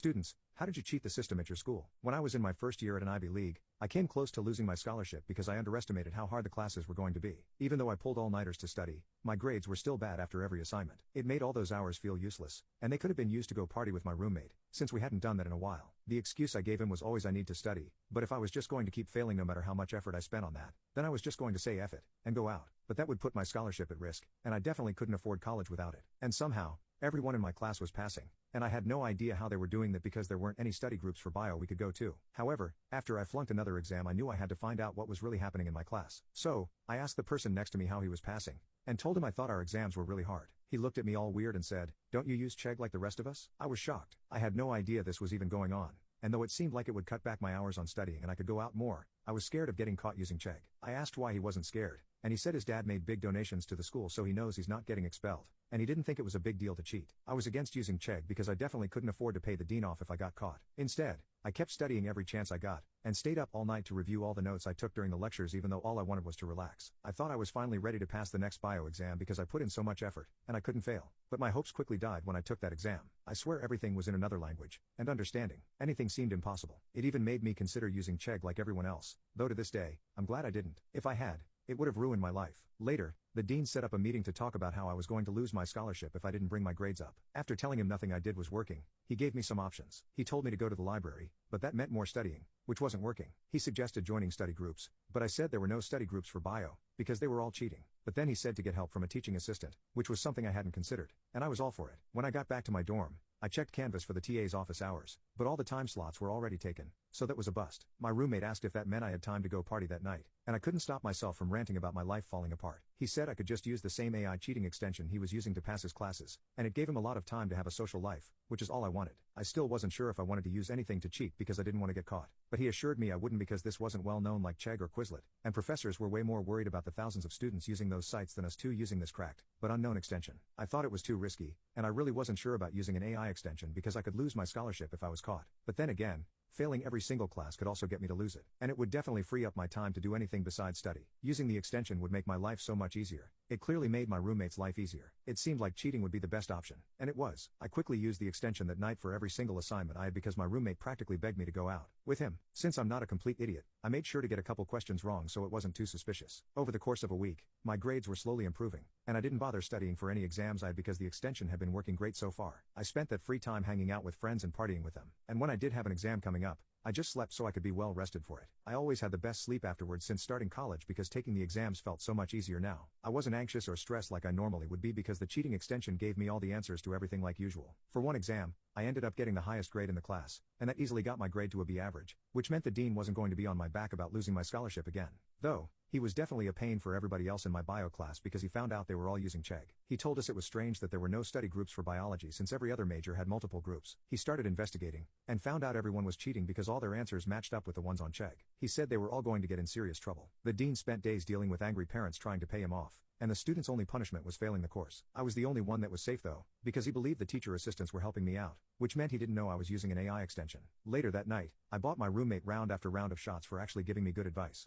Students, how did you cheat the system at your school? When I was in my first year at an Ivy League, I came close to losing my scholarship because I underestimated how hard the classes were going to be. Even though I pulled all-nighters to study, my grades were still bad after every assignment. It made all those hours feel useless, and they could have been used to go party with my roommate, since we hadn't done that in a while. The excuse I gave him was always I need to study, but if I was just going to keep failing no matter how much effort I spent on that, then I was just going to say F it, and go out. But that would put my scholarship at risk, and I definitely couldn't afford college without it. And somehow, everyone in my class was passing, and I had no idea how they were doing that because there weren't any study groups for bio we could go to. However, after I flunked another exam I knew I had to find out what was really happening in my class. So, I asked the person next to me how he was passing, and told him I thought our exams were really hard. He looked at me all weird and said, "Don't you use Chegg like the rest of us?" I was shocked. I had no idea this was even going on, and though it seemed like it would cut back my hours on studying and I could go out more, I was scared of getting caught using Chegg. I asked why he wasn't scared, and he said his dad made big donations to the school so he knows he's not getting expelled, and he didn't think it was a big deal to cheat. I was against using Chegg because I definitely couldn't afford to pay the dean off if I got caught. Instead, I kept studying every chance I got, and stayed up all night to review all the notes I took during the lectures even though all I wanted was to relax. I thought I was finally ready to pass the next bio exam because I put in so much effort, and I couldn't fail. But my hopes quickly died when I took that exam. I swear everything was in another language, and understanding anything seemed impossible. It even made me consider using Chegg like everyone else, though to this day, I'm glad I didn't. If I had, it would have ruined my life. Later, the dean set up a meeting to talk about how I was going to lose my scholarship if I didn't bring my grades up. After telling him nothing I did was working, he gave me some options. He told me to go to the library, but that meant more studying, which wasn't working. He suggested joining study groups, but I said there were no study groups for bio, because they were all cheating. But then he said to get help from a teaching assistant, which was something I hadn't considered, and I was all for it. When I got back to my dorm, I checked Canvas for the TA's office hours, but all the time slots were already taken, so that was a bust. My roommate asked if that meant I had time to go party that night, and I couldn't stop myself from ranting about my life falling apart. He said I could just use the same AI cheating extension he was using to pass his classes, and it gave him a lot of time to have a social life, which is all I wanted. I still wasn't sure if I wanted to use anything to cheat because I didn't want to get caught, but he assured me I wouldn't because this wasn't well known like Chegg or Quizlet, and professors were way more worried about the thousands of students using those sites than us two using this cracked, but unknown extension. I thought it was too risky, and I really wasn't sure about using an AI extension because I could lose my scholarship if I was caught. But then again, failing every single class could also get me to lose it, and it would definitely free up my time to do anything besides study. Using the extension would make my life so much easier. It clearly made my roommate's life easier. It seemed like cheating would be the best option, and it was. I quickly used the extension that night for every single assignment I had because my roommate practically begged me to go out with him. Since I'm not a complete idiot, I made sure to get a couple questions wrong so it wasn't too suspicious. Over the course of a week, my grades were slowly improving, and I didn't bother studying for any exams I had because the extension had been working great so far. I spent that free time hanging out with friends and partying with them, and when I did have an exam coming up, I just slept so I could be well rested for it. I always had the best sleep afterwards since starting college because taking the exams felt so much easier now. I wasn't anxious or stressed like I normally would be because the cheating extension gave me all the answers to everything like usual. For one exam, I ended up getting the highest grade in the class, and that easily got my grade to a B average, which meant the dean wasn't going to be on my back about losing my scholarship again. Though, he was definitely a pain for everybody else in my bio class because he found out they were all using Chegg. He told us it was strange that there were no study groups for biology since every other major had multiple groups. He started investigating, and found out everyone was cheating because all their answers matched up with the ones on Chegg. He said they were all going to get in serious trouble. The dean spent days dealing with angry parents trying to pay him off, and the student's only punishment was failing the course. I was the only one that was safe though, because he believed the teacher assistants were helping me out, which meant he didn't know I was using an AI extension. Later that night, I bought my roommate round after round of shots for actually giving me good advice.